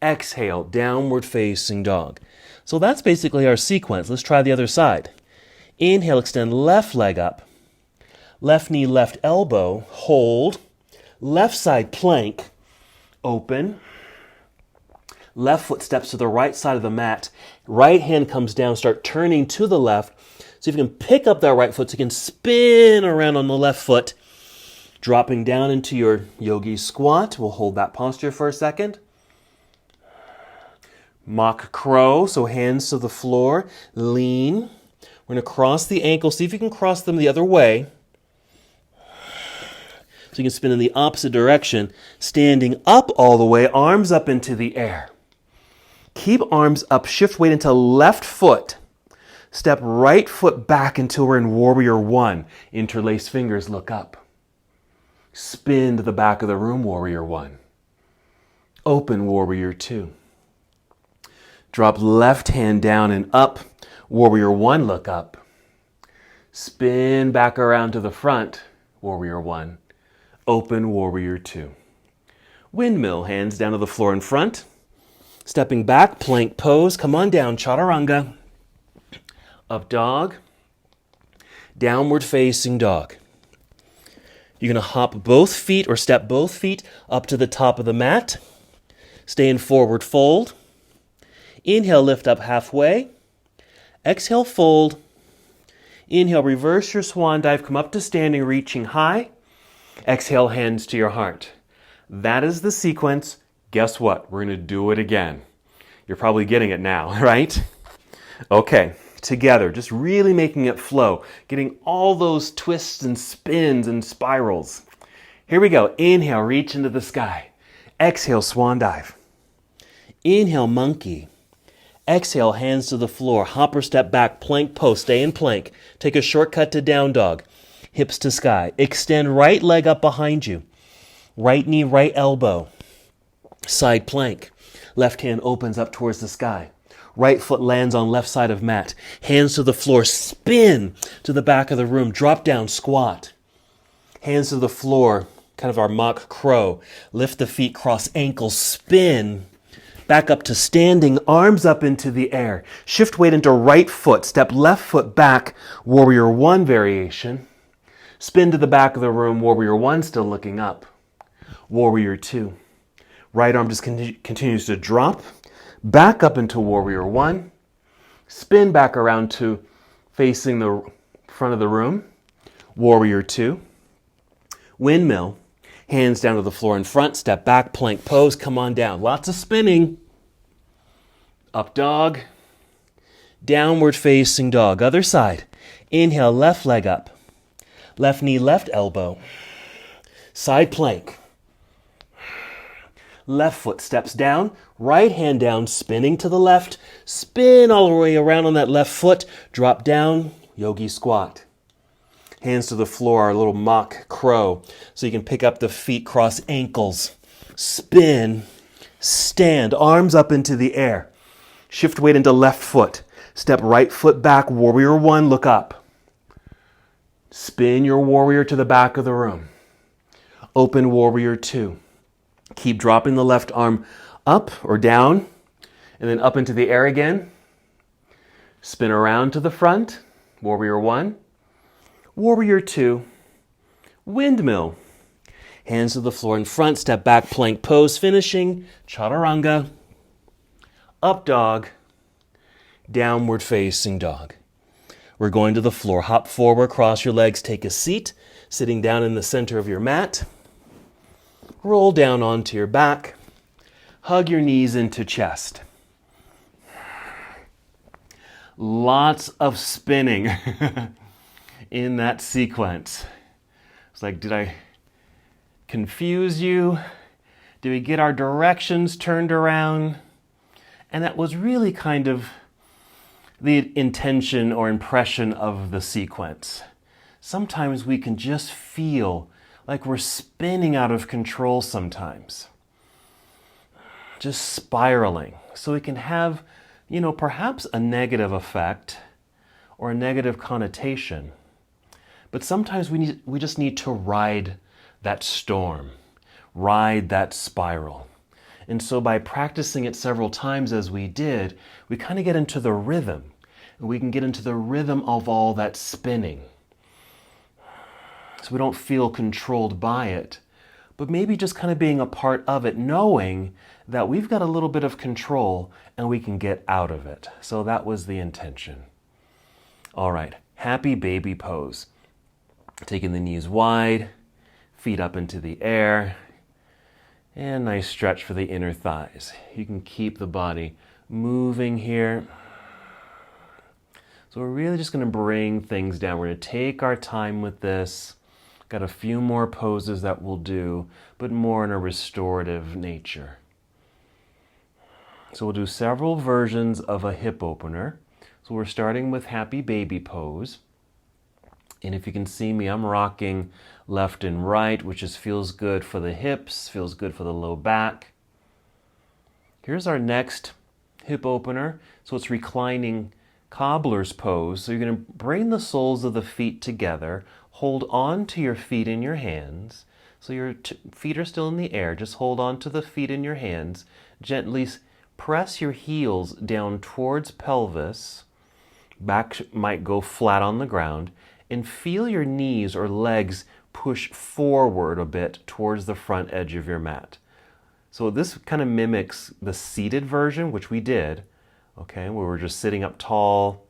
Exhale, downward facing dog. So that's basically our sequence. Let's try the other side. Inhale, extend left leg up. Left knee, left elbow. Hold. Left side plank. Open. Left foot steps to the right side of the mat. Right hand comes down. Start turning to the left. So if you can pick up that right foot, so you can spin around on the left foot, dropping down into your yogi squat. We'll hold that posture for a second. Mock crow, so hands to the floor, lean. We're going to cross the ankles. See if you can cross them the other way. So you can spin in the opposite direction, standing up all the way, arms up into the air. Keep arms up, shift weight into left foot. Step right foot back until we're in Warrior One. Interlace fingers, look up. Spin to the back of the room, Warrior One. Open, Warrior Two. Drop left hand down and up, Warrior One, look up. Spin back around to the front, Warrior One. Open, Warrior Two. Windmill, hands down to the floor in front. Stepping back, plank pose. Come on down, chaturanga. Up dog. Downward facing dog. You're going to hop both feet or step both feet up to the top of the mat. Stay in forward fold. Inhale, lift up halfway. Exhale, fold. Inhale, reverse your swan dive. Come up to standing, reaching high. Exhale, hands to your heart. That is the sequence. Guess what? We're going to do it again. You're probably getting it now, right? Okay, together, just really making it flow, getting all those twists and spins and spirals. Here we go. Inhale, reach into the sky. Exhale, swan dive. Inhale, monkey. Exhale, hands to the floor. Hopper step back, plank pose. Stay in plank. Take a shortcut to down dog. Hips to sky. Extend right leg up behind you. Right knee, right elbow. Side plank. Left hand opens up towards the sky. Right foot lands on left side of mat. Hands to the floor. Spin to the back of the room. Drop down, squat. Hands to the floor. Kind of our mock crow. Lift the feet, cross ankles, spin. Back up to standing, arms up into the air. Shift weight into right foot. Step left foot back, Warrior One variation. Spin to the back of the room, Warrior One still looking up. Warrior Two. Right arm just continues to drop. Back up into Warrior One. Spin back around to facing the front of the room. Warrior Two. Windmill. Hands down to the floor in front. Step back, plank pose. Come on down. Lots of spinning. Up dog. Downward facing dog. Other side. Inhale, left leg up. Left knee, left elbow. Side plank. Left foot steps down. Right hand down, spinning to the left. Spin all the way around on that left foot. Drop down, yogi squat. Hands to the floor, our little mock crow. So you can pick up the feet, cross ankles. Spin, stand, arms up into the air. Shift weight into left foot. Step right foot back, warrior one, look up. Spin your warrior to the back of the room. Open warrior two. Keep dropping the left arm up or down, and then up into the air again. Spin around to the front, warrior one, warrior two, windmill. Hands to the floor in front, step back, plank pose, finishing chaturanga, up dog, downward facing dog. We're going to the floor. Hop forward, cross your legs, take a seat, sitting down in the center of your mat. Roll down onto your back. Hug your knees into chest. Lots of spinning in that sequence. It's like, did I confuse you? Did we get our directions turned around? And that was really kind of the intention or impression of the sequence. Sometimes we can just feel like we're spinning out of control sometimes. Just spiraling. So it can have, perhaps a negative effect or a negative connotation. But sometimes we just need to ride that storm, ride that spiral. And so by practicing it several times as we did, we kind of get into the rhythm. And we can get into the rhythm of all that spinning. So we don't feel controlled by it, but maybe just kind of being a part of it, knowing that we've got a little bit of control and we can get out of it. So that was the intention. All right, happy baby pose. Taking the knees wide, feet up into the air, and nice stretch for the inner thighs. You can keep the body moving here. So we're really just going to bring things down. We're going to take our time with this. Got a few more poses that we'll do, but more in a restorative nature. So we'll do several versions of a hip opener. So we're starting with happy baby pose. And if you can see me, I'm rocking left and right, which just feels good for the hips, feels good for the low back. Here's our next hip opener. So it's reclining cobbler's pose. So you're going to bring the soles of the feet together, hold on to your feet in your hands. So your feet are still in the air. Just hold on to the feet in your hands. Gently press your heels down towards pelvis. Back might go flat on the ground. And feel your knees or legs push forward a bit towards the front edge of your mat. So this kind of mimics the seated version, which we did, okay, where we're just sitting up tall,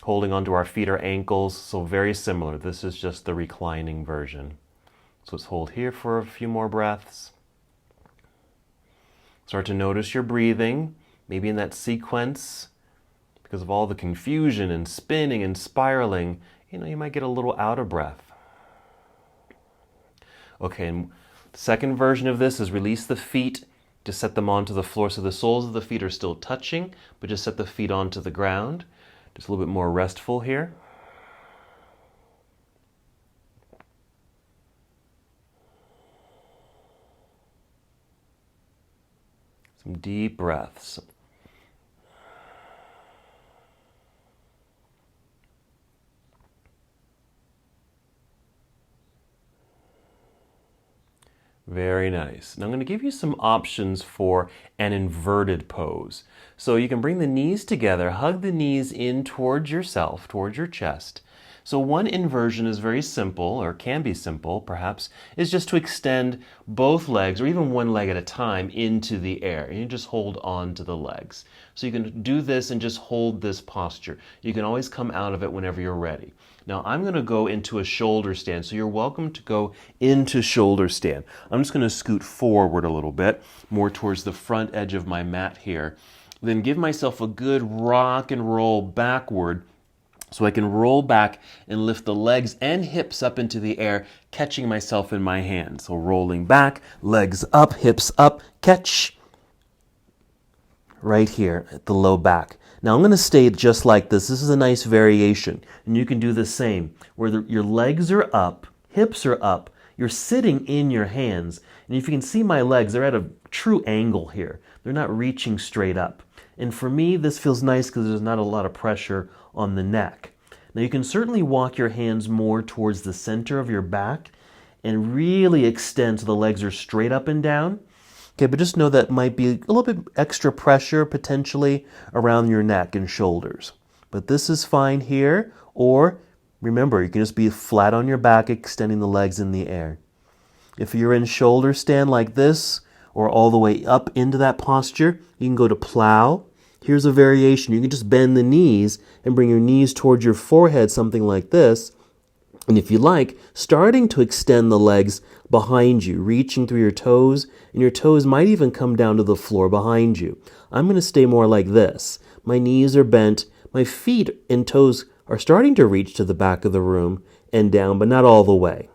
holding onto our feet or ankles. So very similar. This is just the reclining version. So let's hold here for a few more breaths. Start to notice your breathing, maybe in that sequence, because of all the confusion and spinning and spiraling, you might get a little out of breath. Okay, and the second version of this is release the feet to set them onto the floor. So the soles of the feet are still touching, but just set the feet onto the ground. Just a little bit more restful here. Some deep breaths. Very nice. Now I'm going to give you some options for an inverted pose. So you can bring the knees together, hug the knees in towards yourself, towards your chest. So one inversion is very simple, or can be simple perhaps, is just to extend both legs, or even one leg at a time, into the air. And you just hold on to the legs. So you can do this and just hold this posture. You can always come out of it whenever you're ready. Now I'm going to go into a shoulder stand, so you're welcome to go into shoulder stand. I'm just going to scoot forward a little bit, more towards the front edge of my mat here. Then give myself a good rock and roll backward, so I can roll back and lift the legs and hips up into the air, catching myself in my hands. So rolling back, legs up, hips up, catch. Right here at the low back. Now I'm going to stay just like this. This is a nice variation. And you can do the same, where your legs are up, hips are up, you're sitting in your hands. And if you can see my legs, they're at a true angle here. They're not reaching straight up. And for me, this feels nice because there's not a lot of pressure on the neck. Now you can certainly walk your hands more towards the center of your back and really extend so the legs are straight up and down. Okay, but just know that might be a little bit extra pressure potentially around your neck and shoulders. But this is fine here, or remember, you can just be flat on your back, extending the legs in the air. If you're in shoulder stand like this, or all the way up into that posture, you can go to plow. Here's a variation. You can just bend the knees and bring your knees towards your forehead, something like this. And if you like, starting to extend the legs behind you, reaching through your toes, and your toes might even come down to the floor behind you. I'm going to stay more like this. My knees are bent, my feet and toes are starting to reach to the back of the room and down, but not all the way.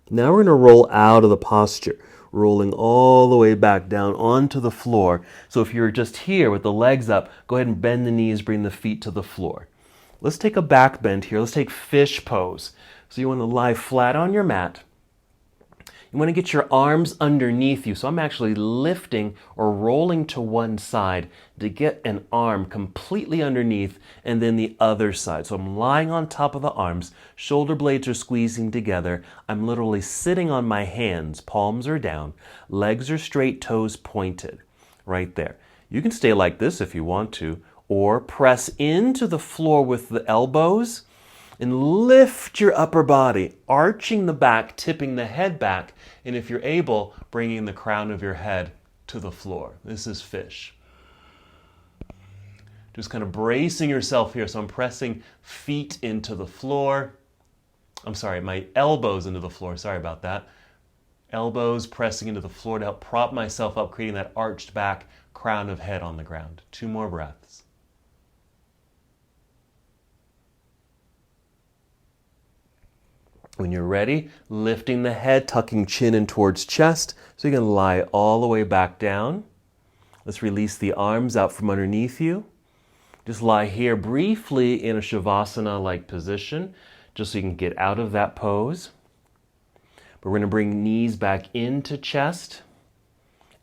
Now we're going to roll out of the posture, rolling all the way back down onto the floor. So if you're just here with the legs up, go ahead and bend the knees, bring the feet to the floor. Let's take a back bend here. Let's take fish pose. So you want to lie flat on your mat. You want to get your arms underneath you. So I'm actually lifting or rolling to one side to get an arm completely underneath and then the other side. So I'm lying on top of the arms. Shoulder blades are squeezing together. I'm literally sitting on my hands. Palms are down. Legs are straight, toes pointed. Right there. You can stay like this if you want to, or press into the floor with the elbows and lift your upper body, arching the back, tipping the head back, and if you're able, bringing the crown of your head to the floor. This is fish. Just kind of bracing yourself here. So I'm pressing feet into the floor. I'm sorry, my elbows into the floor. Sorry about that. Elbows pressing into the floor to help prop myself up, creating that arched back, crown of head on the ground. 2 more breaths. When you're ready, lifting the head, tucking chin in towards chest, so you can lie all the way back down. Let's release the arms out from underneath you. Just lie here briefly in a Shavasana-like position, just so you can get out of that pose. But we're going to bring knees back into chest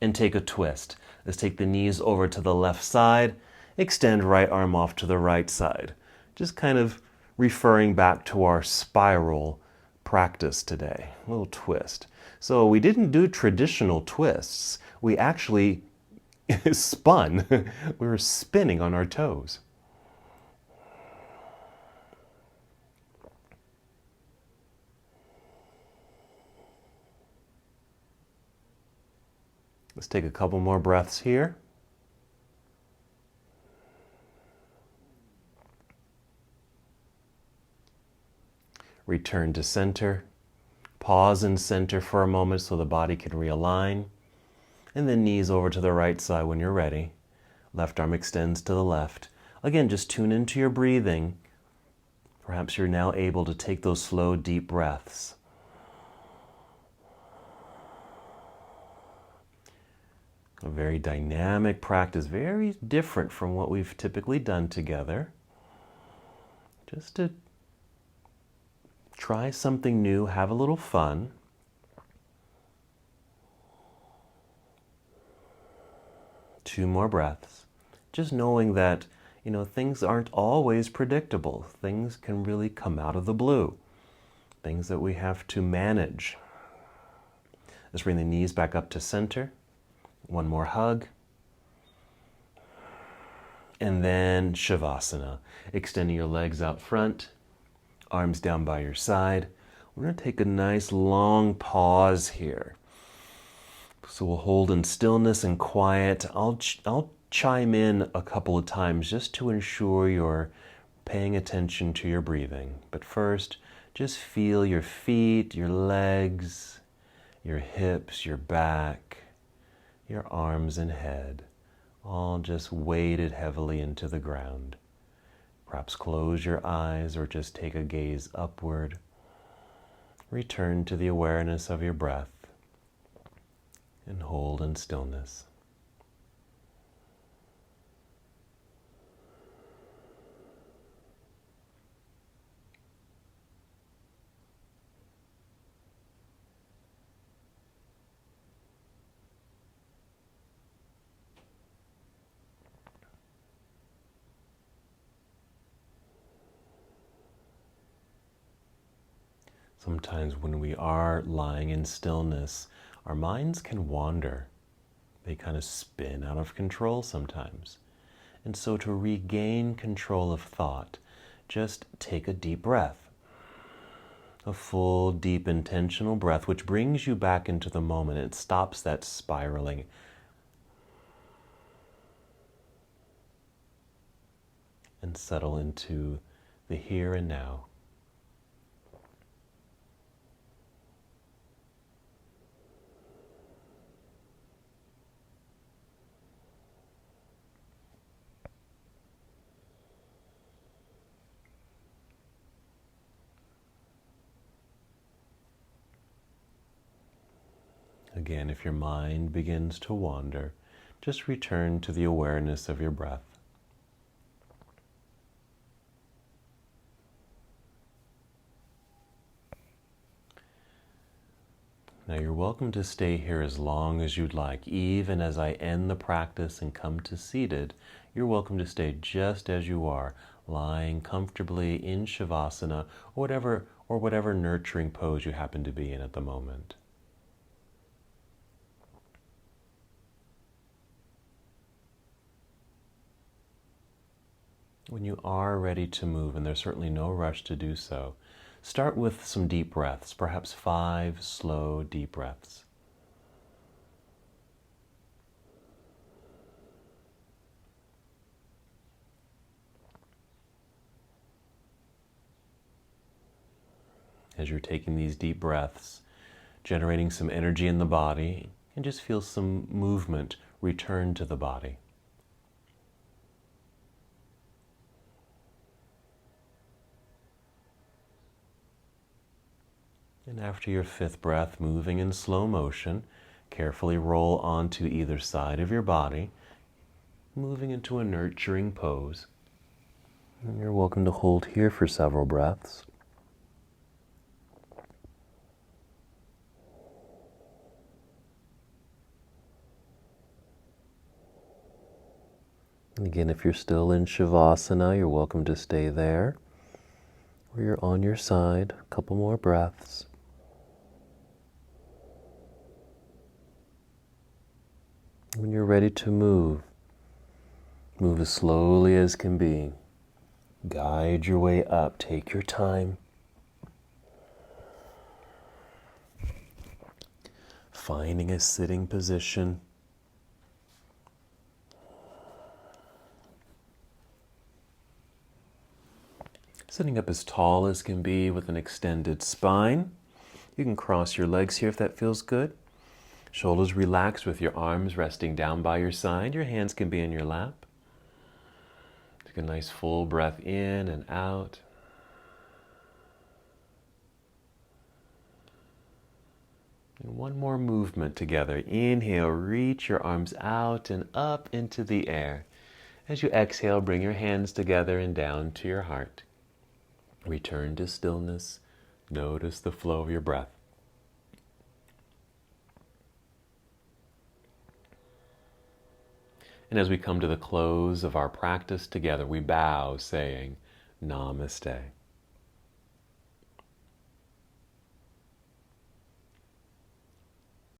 and take a twist. Let's take the knees over to the left side, extend right arm off to the right side. Just kind of referring back to our spiral practice today, a little twist. So we didn't do traditional twists. We actually spun. We were spinning on our toes. Let's take a couple more breaths here. Return to center. Pause in center for a moment so the body can realign. And then knees over to the right side when you're ready. Left arm extends to the left. Again, just tune into your breathing. Perhaps you're now able to take those slow, deep breaths. A very dynamic practice, very different from what we've typically done together. Just to try something new, have a little fun. Two more breaths. Just knowing that, things aren't always predictable. Things can really come out of the blue. Things that we have to manage. Let's bring the knees back up to center. One more hug. And then Shavasana. Extending your legs out front. Arms down by your side. We're going to take a nice long pause here. So we'll hold in stillness and quiet. I'll chime in a couple of times just to ensure you're paying attention to your breathing. But first, just feel your feet, your legs, your hips, your back, your arms and head, all just weighted heavily into the ground. Perhaps close your eyes or just take a gaze upward. Return to the awareness of your breath and hold in stillness. Sometimes when we are lying in stillness, our minds can wander. They kind of spin out of control sometimes. And so to regain control of thought, just take a deep breath. A full, deep, intentional breath, which brings you back into the moment. It stops that spiraling. And settle into the here and now. Again, if your mind begins to wander, just return to the awareness of your breath. Now you're welcome to stay here as long as you'd like. Even as I end the practice and come to seated, you're welcome to stay just as you are, lying comfortably in Shavasana or whatever nurturing pose you happen to be in at the moment. When you are ready to move, and there's certainly no rush to do so, start with some deep breaths, perhaps 5 slow, deep breaths. As you're taking these deep breaths, generating some energy in the body, and just feel some movement return to the body. And after your 5th breath, moving in slow motion, carefully roll onto either side of your body, moving into a nurturing pose. And you're welcome to hold here for several breaths. And again, if you're still in Shavasana, you're welcome to stay there. Or you're on your side, a couple more breaths. When you're ready to move, move as slowly as can be. Guide your way up. Take your time. Finding a sitting position. Sitting up as tall as can be with an extended spine. You can cross your legs here if that feels good. Shoulders relaxed with your arms resting down by your side. Your hands can be in your lap. Take a nice full breath in and out. And one more movement together. Inhale, reach your arms out and up into the air. As you exhale, bring your hands together and down to your heart. Return to stillness. Notice the flow of your breath. And as we come to the close of our practice together, we bow saying, Namaste.